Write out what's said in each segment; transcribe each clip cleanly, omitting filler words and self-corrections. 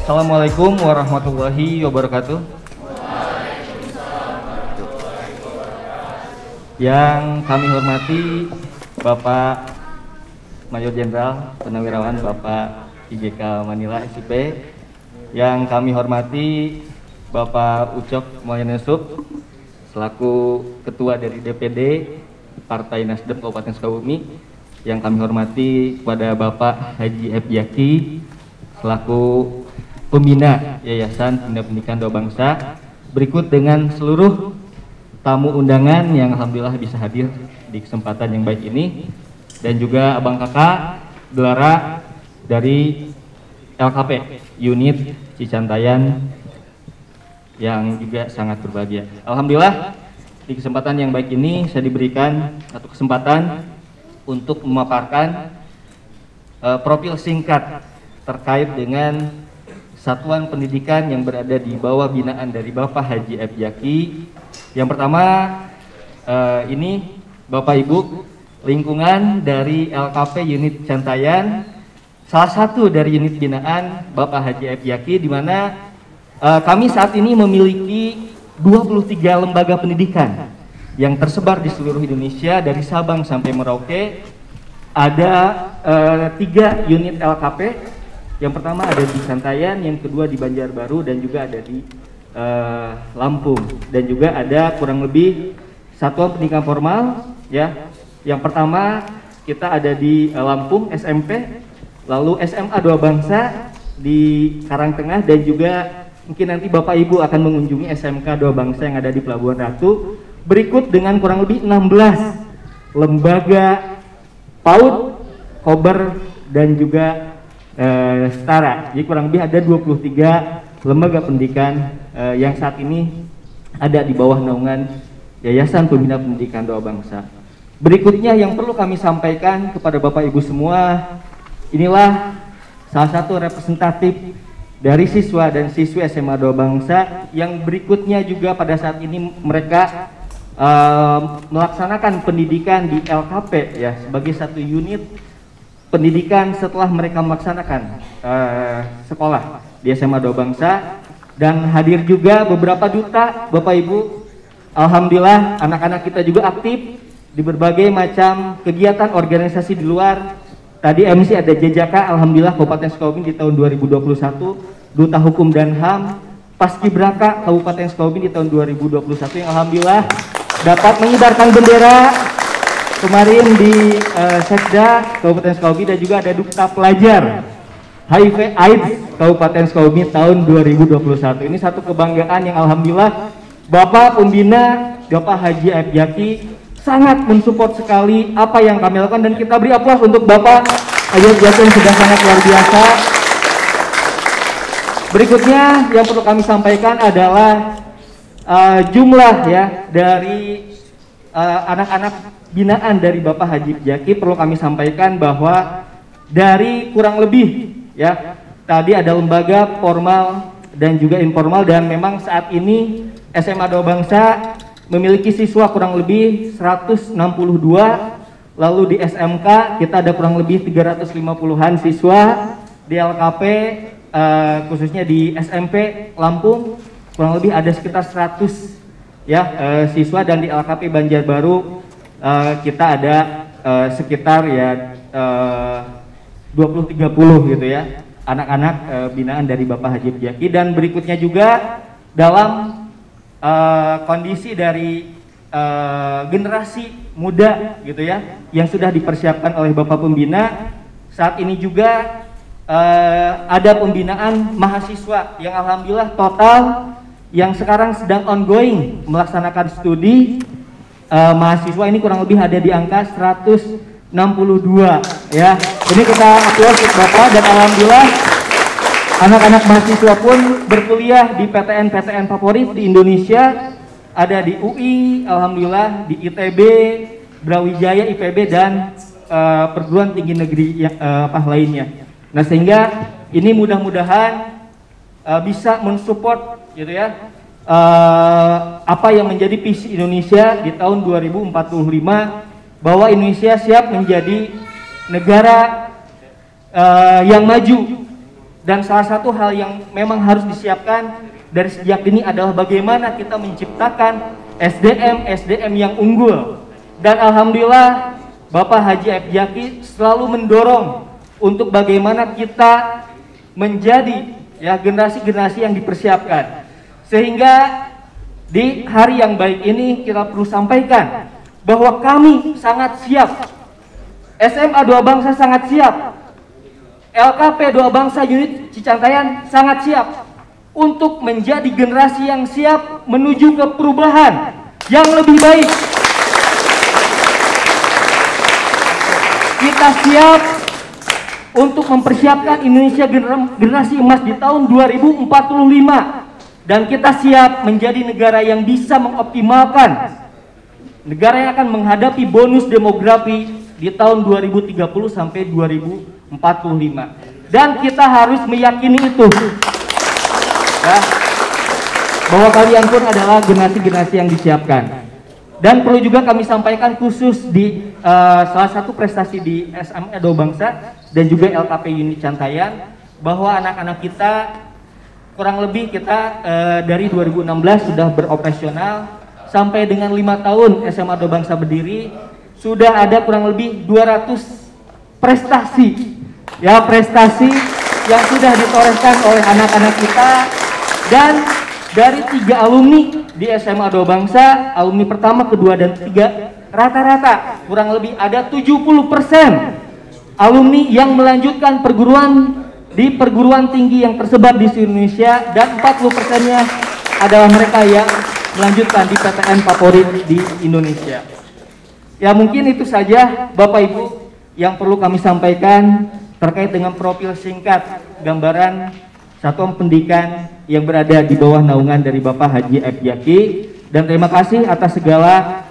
Assalamualaikum warahmatullahi wabarakatuh. Yang kami hormati Bapak Mayor Jenderal Purnawirawan Bapak IGK Manila SIP. Yang kami hormati Bapak Ucok Mulyana Yusuf selaku Ketua dari DPD Partai Nasdem Kabupaten Sukabumi. Yang kami hormati kepada Bapak Haji F. Yaki selaku Pembina Yayasan Pembina Pendidikan Doa Bangsa. Berikut dengan seluruh tamu undangan yang alhamdulillah bisa hadir di kesempatan yang baik ini, dan juga abang kakak Gelara dari LKP unit Cicantayan yang juga sangat berbahagia. Alhamdulillah di kesempatan yang baik ini saya diberikan satu kesempatan untuk memaparkan profil singkat terkait dengan satuan pendidikan yang berada di bawah binaan dari Bapak Haji F. Yaki. Yang pertama, ini Bapak Ibu, lingkungan dari LKP unit Cicantayan, salah satu dari unit binaan Bapak Haji F. Yaki, di mana kami saat ini memiliki 23 lembaga pendidikan yang tersebar di seluruh Indonesia dari Sabang sampai Merauke. Ada 3 unit LKP. Yang pertama ada di Cicantayan, yang kedua di Banjarbaru, dan juga ada di Lampung, dan juga ada kurang lebih satuan pendidikan formal ya. Yang pertama kita ada di Lampung SMP, lalu SMA Doa Bangsa di Karangtengah, dan juga mungkin nanti Bapak Ibu akan mengunjungi SMK Doa Bangsa yang ada di Pelabuhan Ratu. Berikut dengan kurang lebih 16 lembaga PAUD, Kober, dan juga setara. Jadi kurang lebih ada 23 lembaga pendidikan yang saat ini ada di bawah naungan Yayasan Pembina Pendidikan Doa Bangsa. Berikutnya yang perlu kami sampaikan kepada Bapak Ibu semua, inilah salah satu representatif dari siswa dan siswi SMA Doa Bangsa yang berikutnya juga pada saat ini mereka melaksanakan pendidikan di LKP ya, sebagai satu unit pendidikan setelah mereka melaksanakan sekolah di SMA Doa Bangsa. Dan hadir juga beberapa duta Bapak Ibu. Alhamdulillah anak-anak kita juga aktif di berbagai macam kegiatan organisasi di luar. Tadi MC ada Jejaka, alhamdulillah Kabupaten Sukabumi di tahun 2021, Duta Hukum dan HAM Paskibraka Kabupaten Sukabumi di tahun 2021 yang alhamdulillah dapat mengibarkan bendera kemarin di Sekda Kabupaten Sukabumi, dan juga ada Duta Pelajar HIV/AIDS Kabupaten Sukabumi tahun 2021. Ini satu kebanggaan yang alhamdulillah Bapak Pembina Bapak Haji F. Yaki sangat mensupport sekali apa yang kami lakukan, dan kita beri aplaus untuk Bapak Haji F. Yaki yang sudah sangat luar biasa. Berikutnya yang perlu kami sampaikan adalah jumlah ya dari anak-anak binaan dari Bapak Haji F. Yaki. Perlu kami sampaikan bahwa dari kurang lebih ya, tadi ada lembaga formal dan juga informal, dan memang saat ini SMA Doa Bangsa memiliki siswa kurang lebih 162, lalu di SMK kita ada kurang lebih 350-an siswa, di LKP khususnya di SMP Lampung kurang lebih ada sekitar 100 ya siswa, dan di LKP Banjarbaru kita ada sekitar ya 20-30 gitu ya anak-anak binaan dari Bapak Haji F. Yaki. Dan berikutnya juga dalam kondisi dari generasi muda gitu ya yang sudah dipersiapkan oleh Bapak Pembina, saat ini juga ada pembinaan mahasiswa yang alhamdulillah total yang sekarang sedang ongoing melaksanakan studi mahasiswa ini kurang lebih ada di angka 162 ya. Ini kita aplaus untuk Bapak, dan alhamdulillah anak-anak mahasiswa pun berkuliah di PTN-PTN favorit di Indonesia, ada di UI, alhamdulillah di ITB, Brawijaya, IPB, dan perguruan tinggi negeri yang lainnya. Nah, sehingga ini mudah-mudahan bisa mensupport gitu ya apa yang menjadi visi Indonesia di tahun 2045, bahwa Indonesia siap menjadi negara yang maju Dan salah satu hal yang memang harus disiapkan dari sejak dini adalah bagaimana kita menciptakan SDM yang unggul. Dan alhamdulillah Bapak Haji F. Jaki selalu mendorong untuk bagaimana kita menjadi ya generasi-generasi yang dipersiapkan. Sehingga di hari yang baik ini kita perlu sampaikan bahwa kami sangat siap, SMA Dua Bangsa sangat siap, LKP Dua Bangsa Unit Cicantayang sangat siap untuk menjadi generasi yang siap menuju ke perubahan yang lebih baik. Kita siap untuk mempersiapkan Indonesia generasi emas di tahun 2045, dan kita siap menjadi negara yang bisa mengoptimalkan, negara yang akan menghadapi bonus demografi di tahun 2030 sampai 2045. Dan kita harus meyakini itu ya, bahwa kalian pun adalah generasi-generasi yang disiapkan. Dan perlu juga kami sampaikan khusus di salah satu prestasi di SMA Dua Bangsa dan juga LKP Unit Cantayang, bahwa anak-anak kita kurang lebih kita dari 2016 sudah beroperasional sampai dengan 5 tahun SMA Dua Bangsa berdiri, sudah ada kurang lebih 200 prestasi ya, prestasi yang sudah ditorehkan oleh anak-anak kita. Dan dari 3 alumni di SMA Dua Bangsa, alumni pertama, kedua, dan 3, rata-rata kurang lebih ada 70% alumni yang melanjutkan di perguruan tinggi yang tersebar di seluruh Indonesia, dan 40%-nya adalah mereka yang melanjutkan di PTN favorit di Indonesia. Ya, mungkin itu saja Bapak Ibu yang perlu kami sampaikan terkait dengan profil singkat gambaran satuan pendidikan yang berada di bawah naungan dari Bapak Haji F. Jaki. Dan terima kasih atas segala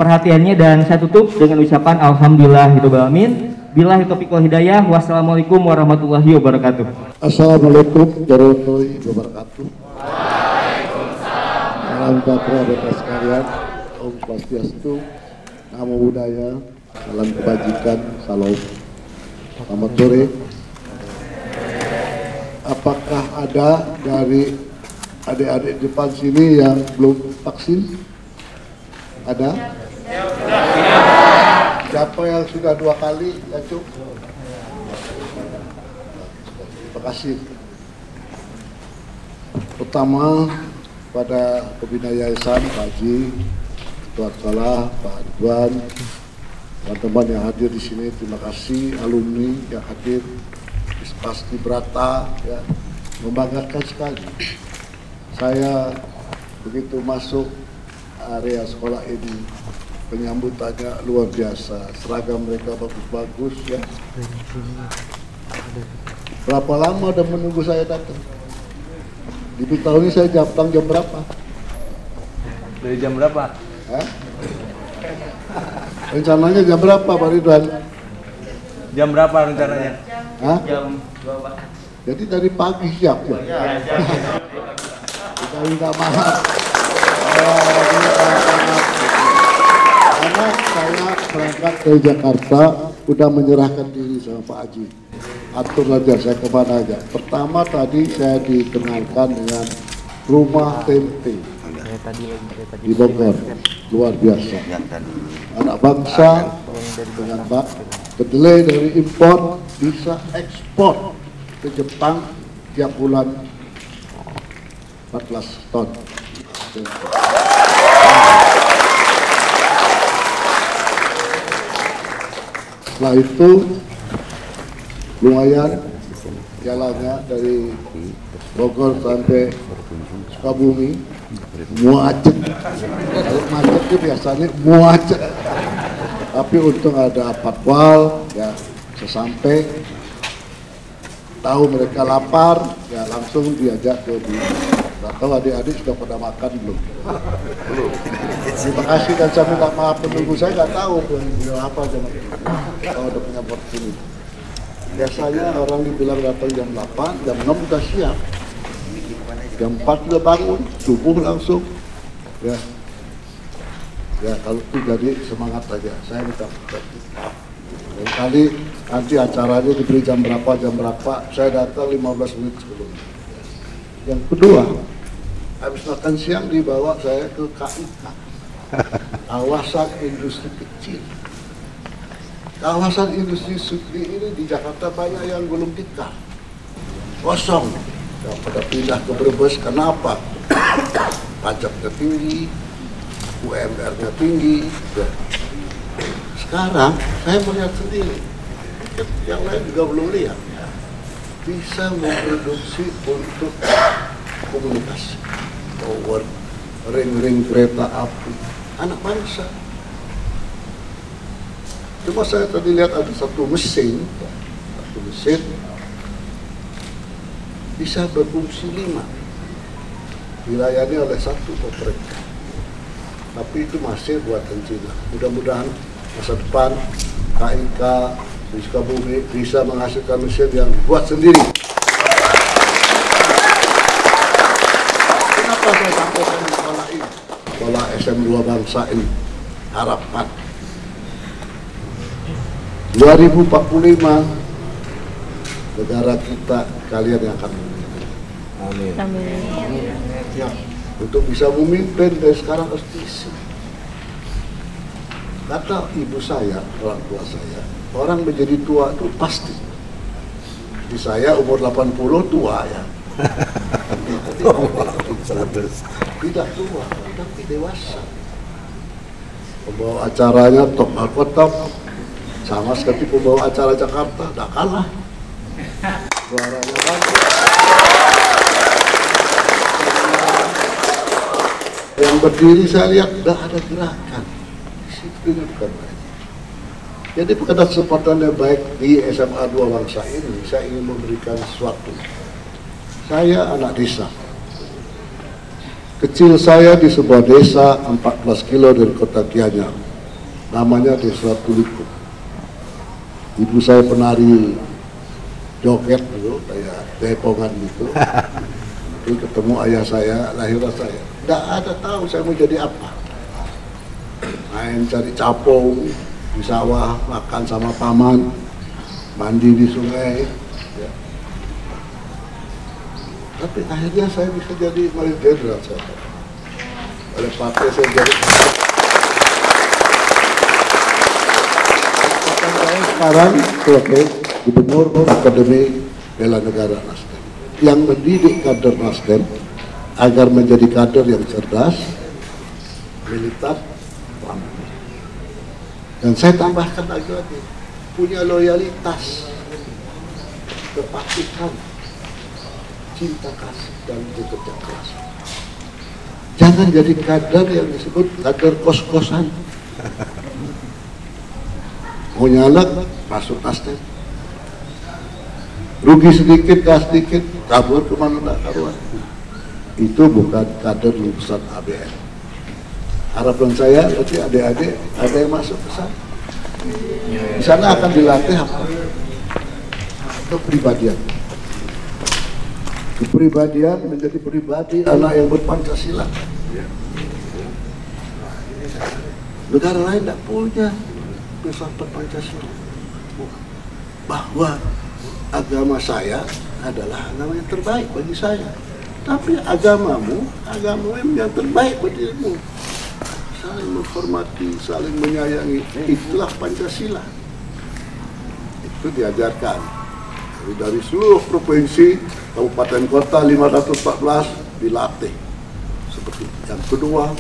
perhatiannya, dan saya tutup dengan ucapan alhamdulillahirobbilalamin. Billahi taufiq wal hidayah. Wassalamualaikum warahmatullahi wabarakatuh. Assalamualaikum warahmatullahi wabarakatuh. Waalaikumsalam. Salam sejahtera bagi sekalian. Om Swastiastu, Namo Buddhaya, salam kebajikan, salam. Selamat sore. Apakah ada dari adik-adik depan sini yang belum vaksin? Ada? Siapa yang sudah 2 kali, ya Cuk? Terima kasih. Pertama, pada pembina yayasan, Pak Haji, Ketua Sekolah, Pak Ridwan, teman-teman yang hadir di sini, terima kasih. Alumni yang hadir, pasti berata, ya, membanggakan sekali. Saya begitu masuk area sekolah ini, penyambutannya luar biasa, seragam mereka bagus-bagus, ya. Berapa lama udah menunggu saya datang? Diberitahu ini saya datang jam berapa? Dari jam berapa? Hah? Rencananya jam berapa, Pak Ridwan? Jam berapa rencananya? Hah? Jam 2, Pak. Jadi dari pagi siap ya? Kita minta maaf. Karena saya berangkat dari Jakarta, udah menyerahkan diri sama Pak Haji. Atur aja, saya kemana aja. Pertama tadi saya dikenalkan dengan rumah tempe di Bogor, luar biasa. Anak bangsa dengan kedelai dari impor bisa ekspor ke Jepang tiap bulan 14 ton. Setelah itu lumayan jalannya dari Bogor sampai Sukabumi, muacet. Kalau macet itu biasanya muacet. Tapi untung ada patwal, ya, sesampai tahu mereka lapar, ya langsung diajak ke Nggak tahu adik-adik sudah pada makan belum? Belum. Terima kasih, dan saya minta maaf penunggu, saya nggak tahu jam apa jam kalau udah punya porsi. Biasanya orang dibilang datang jam 8, jam 6 udah siap. Jam 4 udah bangun, subuh langsung. Ya kalau itu jadi semangat saja. Saya minta maaf. Kali nanti acaranya diberi jam berapa, saya datang 15 menit sebelum. Yang kedua, habis makan siang dibawa saya ke KIK, kawasan industri kecil. Kawasan industri kecil ini di Jakarta banyak yang belum tikar, kosong. Yang pada pindah ke Brebes, kenapa? Pajaknya tinggi, UMR-nya tinggi. Sekarang saya melihat sendiri, yang lain juga belum lihat, bisa memproduksi untuk komunikasi, tower, ring-ring kereta api, anak bangsa. Cuma saya tadi lihat ada satu mesin bisa berfungsi 5, dilayani oleh 1 operator. Tapi itu masih buatan Cina. Mudah-mudahan masa depan KIK di Sukabumi bisa menghasilkan mesin yang buat sendiri. Kenapa saya sampaikan di sekolah ini? Sekolah SM2 Bangsa ini, harapan 2045 negara kita kalian yang akan memimpin. Amin. Ya, untuk bisa memimpin dari sekarang harus diisi. Kata ibu saya, orang tua saya, orang menjadi tua itu pasti. Di saya umur 80 tua ya. Tidak tua, tapi dewasa. Pembawa acaranya top top, sama seperti pembawa acara Jakarta, tidak kalah. Suaranya bagus. Yang berdiri saya lihat tidak ada gerakan. Disiplinnya bukan baik. Jadi pada kesempatan yang baik di SMA 2 Bangsa ini, saya ingin memberikan sesuatu. Saya anak desa. Kecil saya di sebuah desa 14 kilo dari kota Gianyar. Namanya Desa Tuliku. Ibu saya penari joget dulu, kayak depongan gitu. Itu ketemu ayah saya, lahirlah saya. Tidak ada tahu saya mau jadi apa. Main cari capung di sawah, makan sama paman, mandi di sungai. Ya. Tapi akhirnya saya bisa jadi Mayor Jenderal saya. Oleh partai saya jadi. Saya sekarang sebagai Gubernur Akademi Bela Negara Nasdem yang mendidik kader Nasdem agar menjadi kader yang cerdas, militan, tangguh. Dan saya tambahkan lagi, punya loyalitas, kepatuhan, cinta kasih, dan bekerja keras. Jangan jadi kader yang disebut kader kos-kosan. Mau nyalek, masuk Nasdem. Rugi sedikit, gas sedikit, kabur kemana tak karuan. Itu bukan kader lulusan ABN. Harapan saya nanti adik-adik ada yang masuk ke sana. Di sana akan dilatih apa? Kepribadian. Kepribadian menjadi pribadi anak yang berpancasila. Negara lain tidak punya filsafat Pancasila. Bahwa agama saya adalah agama yang terbaik bagi saya. Tapi agamamu yang terbaik bagi dirimu. Saling menghormati, saling menyayangi, itulah Pancasila. Itu diajarkan. Jadi dari seluruh provinsi, kabupaten kota 514 dilatih. Seperti yang kedua,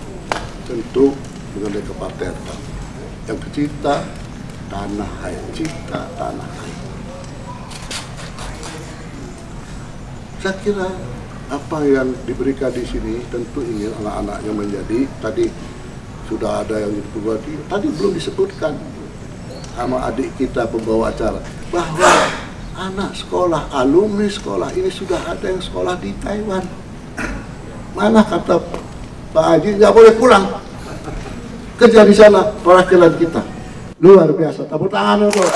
tentu mengenai kepaternan. Yang ketiga, tanah air, cinta tanah air. Saya kira apa yang diberikan di sini tentu ingin anak-anaknya menjadi, tadi sudah ada yang diperbuati, tadi belum disebutkan sama adik kita pembawa acara, bahwa anak sekolah, alumni sekolah ini sudah ada yang sekolah di Taiwan. Mana kata Pak Haji nggak boleh pulang, kerja di sana perwakilan kita. Luar biasa, tepuk tangan untuk.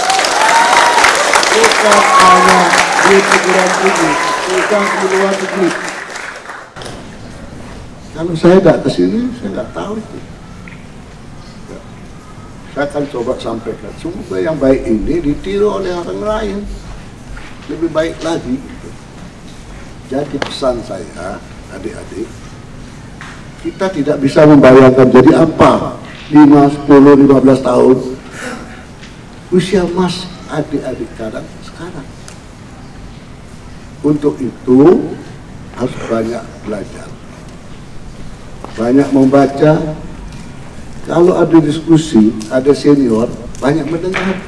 Bukan hanya di perguruan tinggi, bukan di luar negeri. Kalau saya nggak kesini, saya nggak tahu itu. Saya akan coba sampaikan, semoga yang baik ini ditiru oleh orang lain lebih baik lagi. Jadi pesan saya, adik-adik, kita tidak bisa membayangkan jadi apa 5, 10, 15 tahun usia emas adik-adik sekarang. Untuk itu harus banyak belajar, banyak membaca. Kalau ada diskusi, ada senior, banyak mendengar.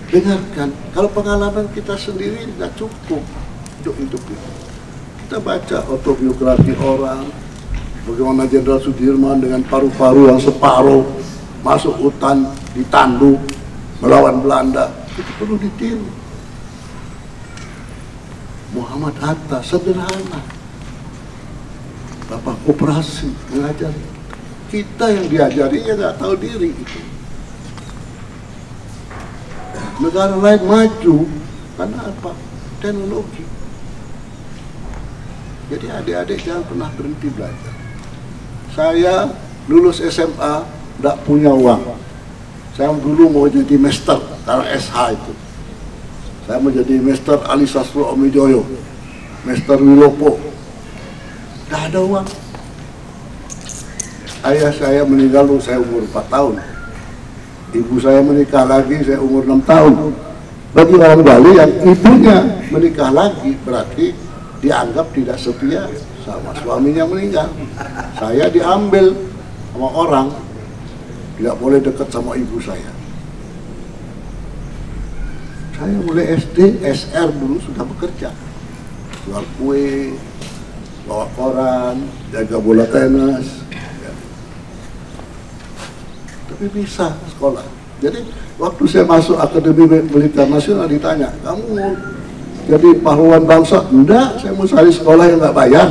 Dengarkan. Kalau pengalaman kita sendiri tidak cukup untuk hidup itu. Kita baca autobiografi orang, bagaimana Jenderal Sudirman dengan paru-paru yang separuh masuk hutan ditandu melawan Belanda, itu perlu ditiru. Muhammad Hatta sederhana, Bapak koperasi mengajar. Kita yang diajarinya nggak tahu diri itu. Negara lain maju karena apa? Teknologi. Jadi adik-adik jangan pernah berhenti belajar. Saya lulus SMA nggak punya uang. Saya dulu mau jadi master karena SH itu. Saya mau jadi master Ali Sastro Omijoyo, master Wilopo. Nggak ada uang. Ayah saya meninggal saya umur 4 tahun. Ibu saya menikah lagi saya umur 6 tahun. Bagi orang Bali yang ibunya menikah lagi berarti dianggap tidak setia sama suaminya meninggal. Saya diambil sama orang, tidak boleh dekat sama ibu saya. Saya mulai SD, SR dulu sudah bekerja, jual kue, bawa koran, jaga bola tenis, ya. Tapi bisa sekolah. Jadi waktu saya masuk Akademi Militer Nasional ditanya, kamu mau jadi pahlawan bangsa? Enggak, saya mau cari sekolah yang nggak bayar.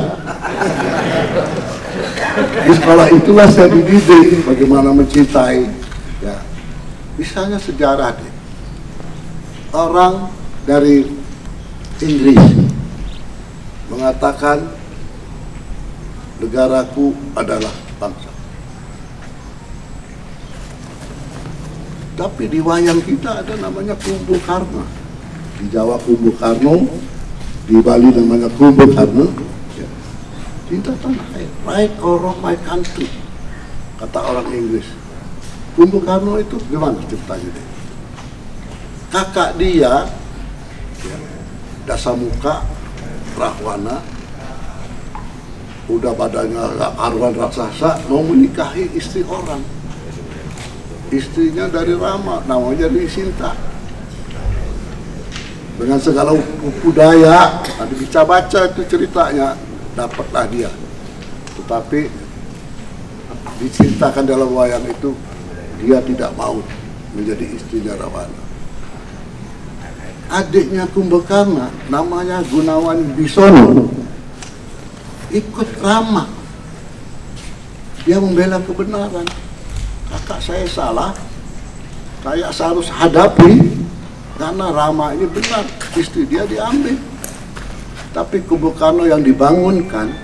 Di sekolah itulah saya dididik bagaimana mencintai. Ya, misalnya sejarah deh. Orang dari Inggris mengatakan negaraku adalah bangsa. Tapi di wayang kita ada namanya Kumbu Karno. Di Jawa Kumbu Karno, di Bali namanya Kumbu Karno. Ya. Cinta tanah air, right or wrong my country, kata orang Inggris. Kumbu Karno itu gimana ceritanya deh? Kakak dia, ya, Dasamuka Rahwana, udah badannya karuan raksasa, mau menikahi istri orang. Istrinya dari Rama, namanya dari Sinta. Dengan segala budaya, tadi bisa baca itu ceritanya, dapatlah dia. Tetapi diceritakan dalam wayang itu, dia tidak mau menjadi istrinya Rahwana. Adiknya Kumbakarna namanya Gunawan Bisono ikut Rama, dia membela kebenaran. Kakak saya salah, saya harus hadapi karena Rama ini benar, istri dia diambil. Tapi Kumbakarna yang dibangunkan,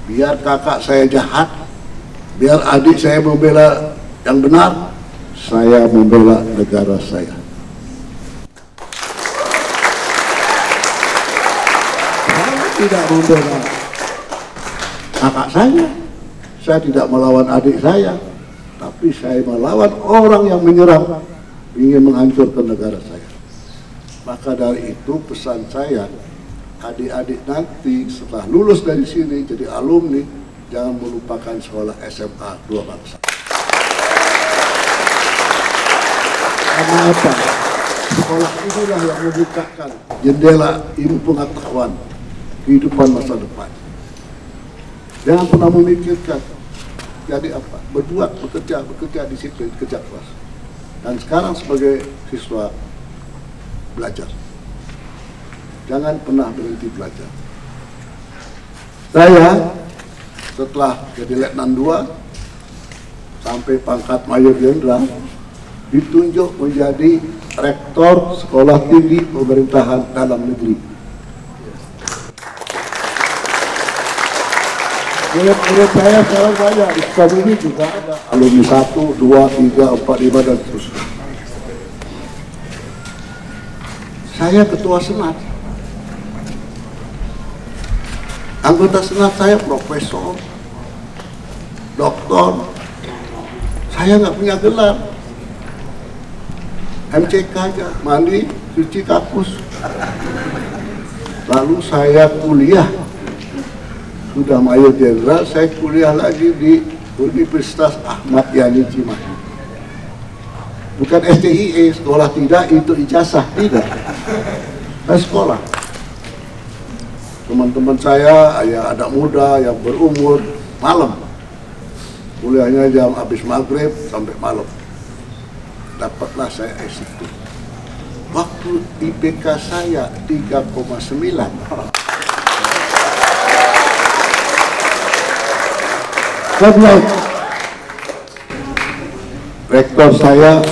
biar kakak saya jahat, biar adik saya membela yang benar, saya membela negara saya. Tidak membela kakak saya tidak melawan adik saya, tapi saya melawan orang yang menyerang, ingin menghancurkan negara saya. Maka dari itu pesan saya, adik-adik nanti setelah lulus dari sini jadi alumni, jangan melupakan sekolah SMA 2 Bangsa. Karena apa? Sekolah inilah yang membukakan jendela ilmu pengetahuan kehidupan masa depan. Jangan pernah memikirkan jadi apa, bekerja disiplin, kerja keras. Dan sekarang sebagai siswa belajar, jangan pernah berhenti belajar. Saya setelah jadi Letnan 2 sampai pangkat Mayor Jenderal ditunjuk menjadi Rektor Sekolah Tinggi Pemerintahan Dalam Negeri. Murid-murid saya sekarang banyak, di Sukabumi juga ada alumni 1, 2, 3, 4, 5 dan seterusnya. Saya ketua senat. Anggota senat saya profesor, doktor. Saya nggak punya gelar. MCK aja, mandi, cuci kakus. Lalu saya kuliah. Sudah mayor jenderal, saya kuliah lagi di Universitas Ahmad Yani Cimahi. Bukan STIE, sekolah tidak, itu ijazah, tidak. Saya sekolah. Teman-teman saya yang ada muda, yang berumur, malam. Kuliahnya jam habis maghrib sampai malam. Dapatlah saya S1. Waktu IPK saya 3,9. Rektor saya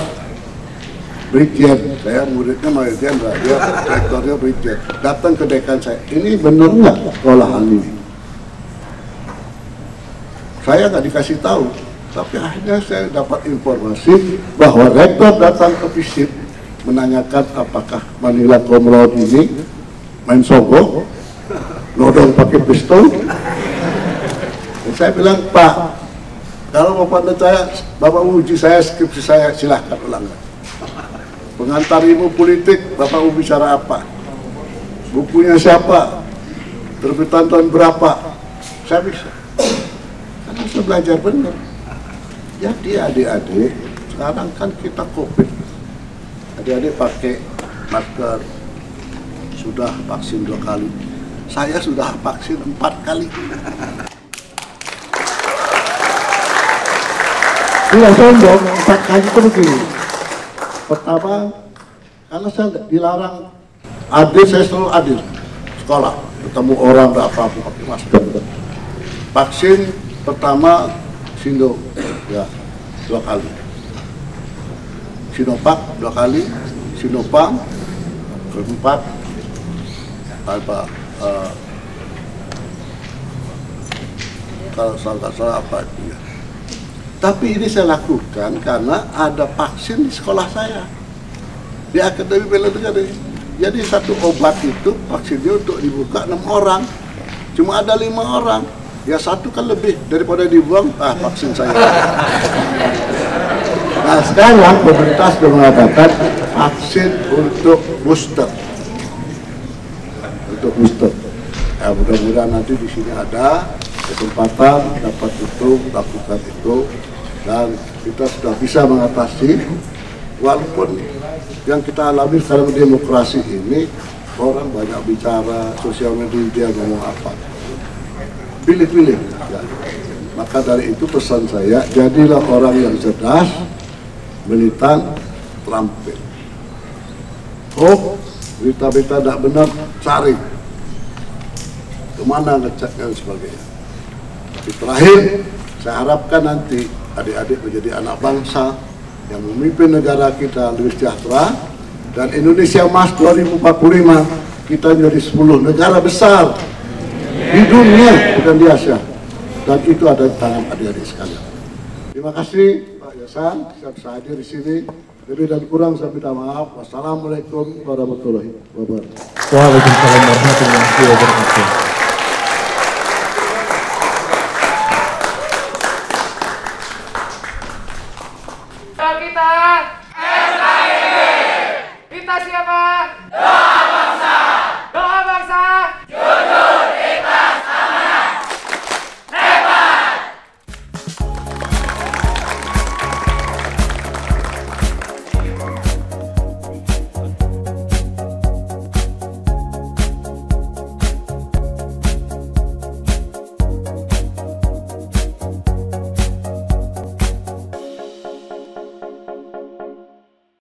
Brigjen, saya muridnya Mayor Jenderal, dia rektornya Brigjen. Datang ke dekan saya, ini benar nggak sekolahan ini? Saya nggak dikasih tahu, tapi akhirnya saya dapat informasi bahwa rektor datang ke FISIP menanyakan apakah Manila Cum Laude ini main sogok, nodong pakai pistol. Dan saya bilang, Pak, kalau Bapak percaya, Bapak uji saya, skripsi saya, silahkan ulangkan. Pengantar ilmu politik, Bapak mau bicara apa? Bukunya siapa? Terbitan tahun berapa? Saya bisa. Karena saya belajar benar. Jadi adik-adik, sekarang kan kita COVID. Adik-adik pakai masker, sudah vaksin 2 kali. Saya sudah vaksin 4 kali. Tidak sombong, 4 kali itu begini. Pertama, karena saya dilarang adil, saya selalu adil. Sekolah, ketemu orang, tidak apa-apa, pakai masker. Vaksin pertama, Sindo, ya, 2 kali. Sinovac 2 kali, Sinopharm keempat, kalau salah apa itu ya. Tapi ini saya lakukan karena ada vaksin di sekolah saya, di Akademi Bela Negara. Jadi satu obat itu vaksinnya untuk dibuka 6 orang, cuma ada 5 orang. Ya satu kan lebih daripada dibuang, vaksin saya. Nah sekarang pemerintah sudah mengatakan vaksin untuk booster, Ya, mudah-mudahan nanti di sini ada kesempatan dapat itu, lakukan itu, dan kita sudah bisa mengatasi. Walaupun yang kita alami dalam demokrasi ini, orang banyak bicara, sosial media ngomong apa, pilih-pilih. Ya. Maka dari itu pesan saya, jadilah orang yang cerdas, militan, terampil. Berita-berita tidak benar, cari kemana ngeceknya dan sebagainya. Tapi terakhir, saya harapkan nanti adik-adik menjadi anak bangsa yang memimpin negara kita lebih sejahtera, dan Indonesia Emas 2045 kita menjadi 10 negara besar di dunia, bukan di Asia, dan itu ada di tangan adik-adik sekalian. Terima kasih Pak Yasan, saya bisa hadir di sini. Lebih dan kurang saya minta maaf. Wassalamualaikum warahmatullahi wabarakatuh. Waalaikumsalam warahmatullahi wabarakatuh.